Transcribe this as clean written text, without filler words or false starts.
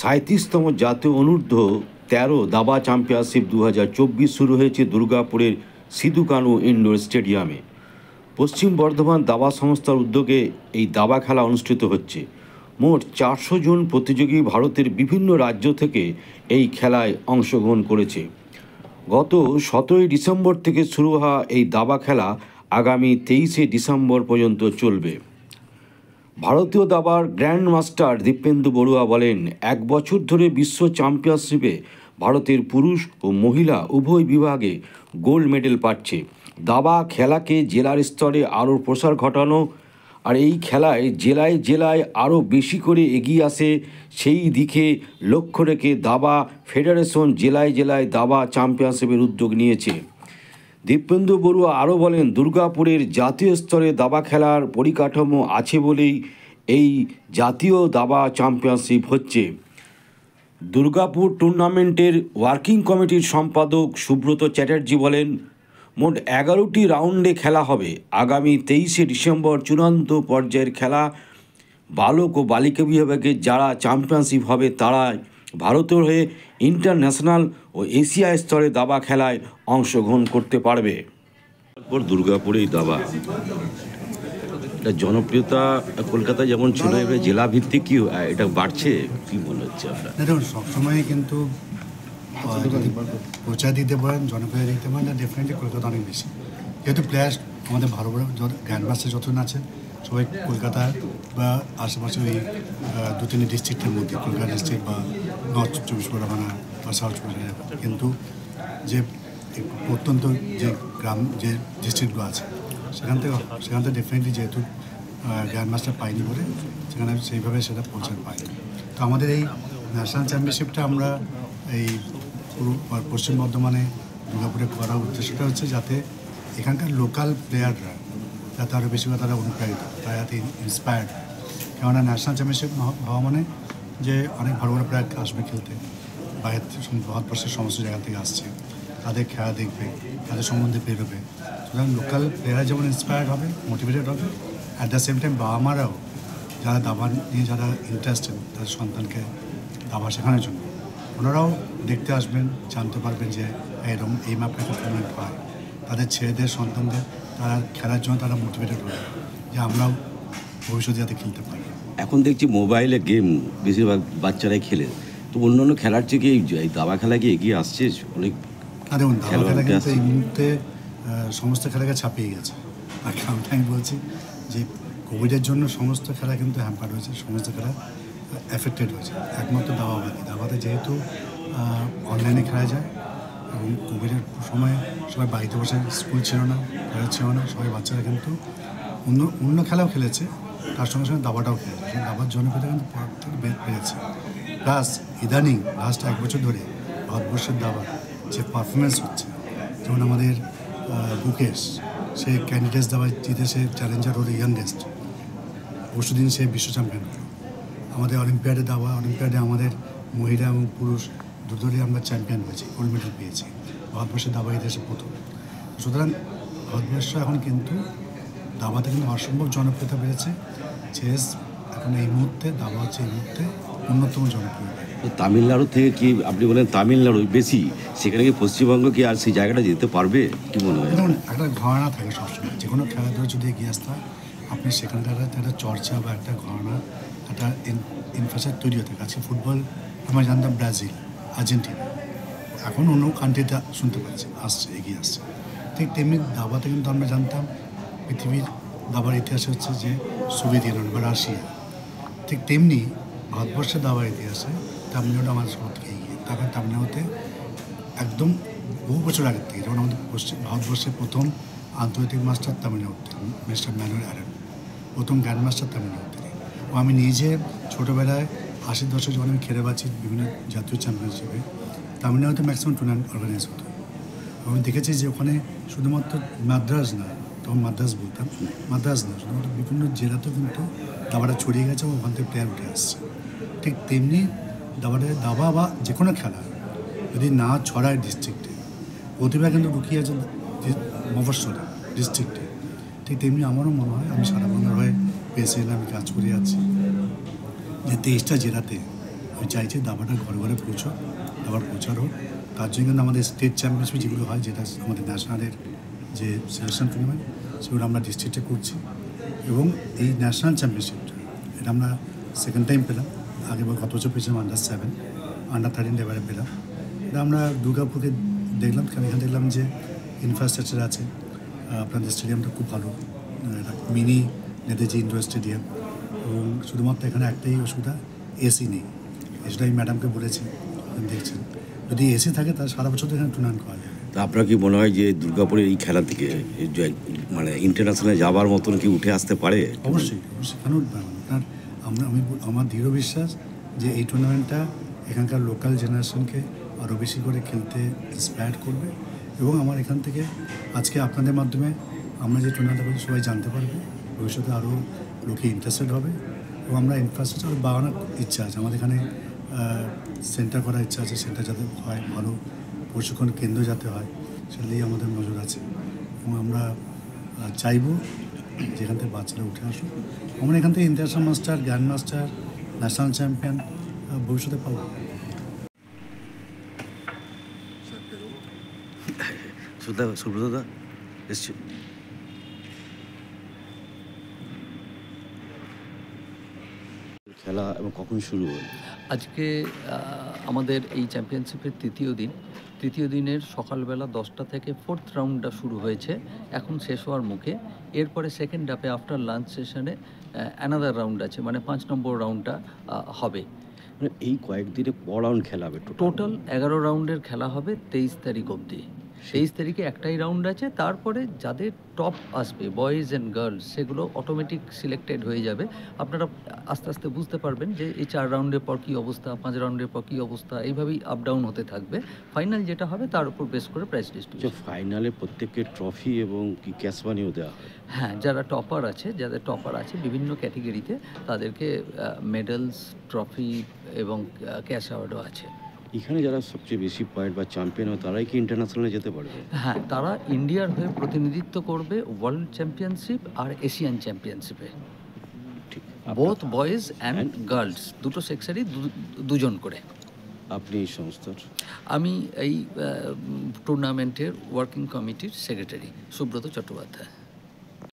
37তম জাতীয় অনূর্ধ্ব 13 দাবা চ্যাম্পিয়নশিপ 2024 শুরু হয়েছে দুর্গাপুরের সিধু কানু ইনডোর স্টেডিয়ামে। পশ্চিম বর্ধমান দাবা সংস্থার উদ্যোগে এই দাবা খেলা অনুষ্ঠিত হচ্ছে। মোট 400 জন প্রতিযোগী ভারতের বিভিন্ন রাজ্য থেকে এই খেলায় অংশগ্রহণ করেছে। গত 17 ডিসেম্বর থেকে শুরু হওয়া এই দাবা খেলা আগামী 23 ডিসেম্বর পর্যন্ত চলবে। ভারতীয় দাবার গ্র্যান্ড মাস্টার দীপেন্দু বড়ুয়া বলেন, 1 বছর ধরে বিশ্ব চ্যাম্পিয়নশিপে ভারতের পুরুষ ও মহিলা উভয় বিভাগে গোল্ড মেডেল পাচ্ছে। দাবা খেলাকে জেলার স্তরে আরও প্রসার ঘটানো আর এই খেলায় জেলায় জেলায় আরও বেশি করে এগিয়ে আসে সেই দিকে লক্ষ্য রেখে দাবা ফেডারেশন জেলায় জেলায় দাবা চ্যাম্পিয়নশিপের উদ্যোগ নিয়েছে। দীপেন্দু বড়ুয়া আরও বলেন, দুর্গাপুরের জাতীয় স্তরে দাবা খেলার পরিকাঠামো আছে বলেই এই জাতীয় দাবা চ্যাম্পিয়নশিপ হচ্ছে। দুর্গাপুর টুর্নামেন্টের ওয়ার্কিং কমিটির সম্পাদক সুব্রত চ্যাটার্জি বলেন, মোট 11টি রাউন্ডে খেলা হবে। আগামী 23 ডিসেম্বর চূড়ান্ত পর্যায়ের খেলা। বালক ও বালিকা বিভাগে যারা চ্যাম্পিয়নশিপ হবে তারা ভারতের হয়ে ইন্টারন্যাশনাল ও এশিয়া স্তরে দাবা খেলায় অংশগ্রহণ করতে পারবে। তারপর দুর্গাপুরেই দাবা এটা জনপ্রিয়তা কলকাতা যেমন ছিল, এবার জেলা ভিত্তিক কি এটা বাড়ছে, কি মনে হচ্ছে আপনার? দেখুন, সবসময় কিন্তু যদি প্রচার দিতে পারেন, জনপ্রিয় দিতে পারেন, ডেফিনেটলি কলকাতা অনেক বেশি। যেহেতু প্লেয়ার আমাদের ভালো বড় গ্র্যান্ড মাস্টার যতজন আছে সবাই কলকাতা বা আশেপাশে ওই 2-3 ডিস্ট্রিক্টের মধ্যে, কলকাতা ডিস্ট্রিক্ট বা নর্থ 24 পরগনা বা সাউথ 24 পরগনা। কিন্তু যে প্রত্যন্ত যে গ্রাম যে ডিস্ট্রিক্টগুলো আছে সেখান থেকে ডেফিনেটলি যেহেতু গ্র্যান্ড মাস্টার পাইনি বলে সেখানে সেইভাবে সেটা পৌঁছাতে পারে। তো আমাদের এই ন্যাশনাল চ্যাম্পিয়নশিপটা আমরা এই পুরো পশ্চিম বর্ধমানে দুর্গাপুরে করার উদ্দেশ্যটা হচ্ছে যাতে এখানকার লোকাল প্লেয়াররা যাতে আরও বেশি করে তারা অনুপ্রাণিত, তারা যাতে ইন্সপায়ার্ড। কেননা ন্যাশনাল চ্যাম্পিয়নশিপ হওয়া মানে যে অনেক বড় বড় প্লেয়ার আসবে খেলতে, বাইরের ভারতবর্ষের সমস্ত জায়গা থেকে আসছে, তাদের খেলা দেখবে, তাদের সম্বন্ধে বেরোবে। সুতরাং লোকাল প্লেয়াররা যেমন ইন্সপায়ার্ড হবে, মোটিভেটেড হবে, অ্যাট দ্য সেম টাইম বাবা মারাও যারা দাবা নিয়ে যারা ইন্টারেস্টেড তাদের সন্তানকে দাবা শেখানোর জন্য ওনারাও দেখতে আসবেন, জানতে পারবেন যে এরকম এই মাপে একটা টুর্নামেন্ট হয়। তাদের ছেলেদের সন্তানদের তারা খেলার জন্য তারা মোটিভেটেড হবে যে আমরাও ভবিষ্যতে যাতে খেলতে পারি। এখন দেখছি মোবাইলে গেম বেশিরভাগ বাচ্চারাই খেলে, তো অন্যান্য খেলার থেকে এই দাবা খেলা কি এগিয়ে আসছে অনেক? দেখুন, দাবা খেলা কিন্তু এই মুহূর্তে সমস্ত খেলাকে ছাপিয়ে গেছে। আর আমি বলছি যে কোভিডের জন্য সমস্ত খেলা কিন্তু হ্যাম্পার হয়েছে, সমস্ত খেলা এফেক্টেড হয়েছে, একমাত্র দাবাতে যেহেতু অনলাইনে খেলা যায় এবং কোভিডের সময় সবাই বাড়িতে বসে, স্কুল ছিল না, কলেজ ছিল না, সবাই বাচ্চারা কিন্তু অন্য খেলাও খেলেছে, তার সঙ্গে সঙ্গে দাবাটাও খেলেছে। দাবার জনপ্রিয়তা কিন্তু পর থেকে বেড়েছে। প্লাস ইদানিং লাস্ট 1 বছর ধরে ভারতবর্ষের দাবার যে পারফরমেন্স হচ্ছে, যেমন আমাদের বুকেশ, সে ক্যান্ডিডেটস দাবা জিতে সে চ্যালেঞ্জার হলো ইয়াংগেস্ট, পরশুদিন সে বিশ্ব চ্যাম্পিয়ন হলো। আমাদের অলিম্পিয়াডে আমাদের মহিলা এবং পুরুষ দুটোরই আমরা চ্যাম্পিয়ন হয়েছি, গোল্ড মেডেল পেয়েছি। ভারতবর্ষের দাবা ইতিহাসে প্রথম। সুতরাং ভারতবর্ষ এখন কিন্তু দাবাতে কিন্তু অসম্ভব জনপ্রিয়তা বেড়েছে। চেস এখন এই মুহূর্তে, দাবা হচ্ছে এই মুহূর্তে অন্যতম জনপ্রিয়। তামিলনাড়ু থেকে কি আপনি বলেন তামিলনাড়ু বেশি, সেখানে কি পশ্চিমবঙ্গ কি আর সেই জায়গাটা যেতে পারবে, কি মনে হয়? দেখুন, একটা ঘরানা থাকে সবসময়, যে কোনো খেলাধুলা যদি এগিয়ে আসতে হয় আপনি সেখানকার একটা চর্চা বা একটা ঘরানা, একটা ইনফ্রাস্ট্রাকচার তৈরি হতে গেছে। ফুটবল আমরা জানতাম ব্রাজিল, আর্জেন্টিনা, এখন অন্য কান্ট্রিতে শুনতে পাচ্ছি এগিয়ে আসছে। ঠিক তেমনি দাবাতে কিন্তু আমরা জানতাম পৃথিবীর দাবার ইতিহাসে হচ্ছে যে সোভিয়েত ইউনিয়ন বা রাশিয়া। ঠিক তেমনি ভারতবর্ষের দাবার ইতিহাসে তামিলনাড়ু আমাদের সব থেকে এগিয়ে। তারপর তামিলনাড়ুতে একদম বহু বছর আগের থেকে, যেমন আমাদের ভারতবর্ষের প্রথম আন্তর্জাতিক মাস্টার তামিলনাড়ু থেকে, মিস্টার ম্যানুয়েল অ্যারন, প্রথম গ্র্যান্ড মাস্টার তামিলনাড়ু থেকে। ও আমি নিজে ছোটোবেলায় 80 দশক যখন আমি খেলে পাচ্ছি বিভিন্ন জাতীয় চ্যাম্পিয়নশিপে, তামিলনাড়ুতে ম্যাক্সিমাম টুর্নামেন্ট অর্গানাইজ হতো। আমি দেখেছি যে ওখানে শুধুমাত্র মাদ্রাজ না, তখন মাদ্রাজ বলতাম, মাদ্রাজ না, শুধুমাত্র বিভিন্ন জেলাতেও কিন্তু দাবাটা ছড়িয়ে গেছে এবং ওখান থেকে প্লেয়ার উঠে আসছে। ঠিক তেমনি দাবা বা যে কোনো খেলা যদি না ছড়ায় ডিস্ট্রিক্টে, প্রতিভা কিন্তু লুকিয়ে আছে মফস্বলে ডিস্ট্রিক্টে। ঠিক তেমনি আমারও মনে হয়, আমি সারা বাংলার হয়ে প্রেসিডেন্ট আমি কাজ করে যাচ্ছি, যে 23টা জেলাতে আমি চাইছি দাবাটা ঘরে ঘরে পৌঁছাক, দাবার প্রচার হোক। তার জন্য কিন্তু আমাদের স্টেট চ্যাম্পিয়নশিপ যেগুলো হয়, যেটা আমাদের ন্যাশনালের যে সিলেকশন টুর্নামেন্ট, সেগুলো আমরা ডিস্ট্রিক্টে করছি। এবং এই ন্যাশনাল চ্যাম্পিয়নশিপটা এটা আমরা সেকেন্ড টাইম পেলাম। আগেবার গত বছর পেয়েছিলাম আন্ডার-7, আন্ডার-13 এবারে পেলাম। এটা আমরা দুর্গাপুরকে দেখলাম, কারণ এখানে দেখলাম যে ইনফ্রাস্ট্রাকচার আছে। আপনাদের স্টেডিয়ামটা খুব ভালো, এটা মিনি নেতাজি ইন্ডোর স্টেডিয়াম। এবং শুধুমাত্র এখানে একটাই অসুবিধা, এসি নেই। এসিটা আমি ম্যাডামকে বলেছি, দেখছেন যদি এসি থাকে তাহলে সারা বছর তো এখানে টুর্নামেন্ট করা যাবে। তা আপনার কি মনে হয় যে দুর্গাপুরের এই খেলা থেকে মানে ইন্টারন্যাশনালে যাবার মতন কি উঠে আসতে পারে? অবশ্যই অবশ্যই, কেন উঠবে না? কারণ আমার দৃঢ় বিশ্বাস যে এই টুর্নামেন্টটা এখানকার লোকাল জেনারেশনকে আরও বেশি করে খেলতে ইন্সপায়ার করবে। এবং আমার এখান থেকে আজকে আপনাদের মাধ্যমে আমরা যে টুর্নামেন্টটা করছি সবাই জানতে পারবে, ভবিষ্যতে আরও লোকে ইন্টারেস্টেড হবে। এবং আমরা ইনফ্রাস্ট্রাকচার বাড়ানোর ইচ্ছা আছে, আমাদের এখানে সেন্টার করার ইচ্ছা আছে। সেন্টার যাতে হয়, ভালো প্রশিক্ষণ কেন্দ্র যাতে হয়, সেটাই আমাদের নজর আছে। এবং আমরা চাইব যেখান থেকে বাচ্চারা উঠে আসুক। আমরা এখান থেকে international master, grand master, national champion ভবিষ্যতে পাবো। সুব্রতদা এসছে। খেলা এবং কখন শুরু হল? আজকে আমাদের এই চ্যাম্পিয়নশিপের তৃতীয় দিনের সকালবেলা 10টা থেকে 4th রাউন্ডটা শুরু হয়েছে, এখন শেষ হওয়ার মুখে। এরপরে সেকেন্ড হাফে আফটার লাঞ্চ সেশনে অ্যানাদার রাউন্ড আছে, মানে 5 নম্বর রাউন্ডটা হবে। এই কয়েকদিনে ক রাউন্ড খেলা হবে? টোটাল 11 রাউন্ডের খেলা হবে 23 তারিখ অবধি। 23 তারিখে একটাই রাউন্ড আছে, তারপরে যাদের টপ আসবে বয়েজ অ্যান্ড গার্লস, সেগুলো অটোমেটিক সিলেক্টেড হয়ে যাবে। আপনারা আস্তে আস্তে বুঝতে পারবেন যে এই 4 রাউন্ডের পর কী অবস্থা, 5 রাউন্ডের পর কী অবস্থা, এইভাবেই আপ ডাউন হতে থাকবে। ফাইনাল যেটা হবে তার উপর বেস করে প্রাইস ডিস্ট্রিবিউশন। ফাইনালে প্রত্যেককে ট্রফি এবং কি ক্যাশ মানিও দেওয়া হয়? হ্যাঁ, যাদের টপার আছে বিভিন্ন ক্যাটেগরিতে, তাদেরকে মেডেলস, ট্রফি এবং ক্যাশ অ্যাওয়ার্ডও আছে। এখানে যারা সবচেয়ে বেশি পয়েন্ট বা চ্যাম্পিয়ন হয় তারাই কি ইন্টারন্যাশনালে যেতে পারবে? হ্যাঁ, তারা ইন্ডিয়ার হয়ে প্রতিনিধিত্ব করবে ওয়ার্ল্ড চ্যাম্পিয়নশিপ আর এশিয়ান চ্যাম্পিয়নশিপে, ঠিক। বোথ বয়েজ অ্যান্ড গার্লস, দুটো সেক্সেরই দুজন করে। আপনি এই সংস্থার? আমি এই টুর্নামেন্টের ওয়ার্কিং কমিটির সেক্রেটারি সুব্রত চট্টোপাধ্যায়।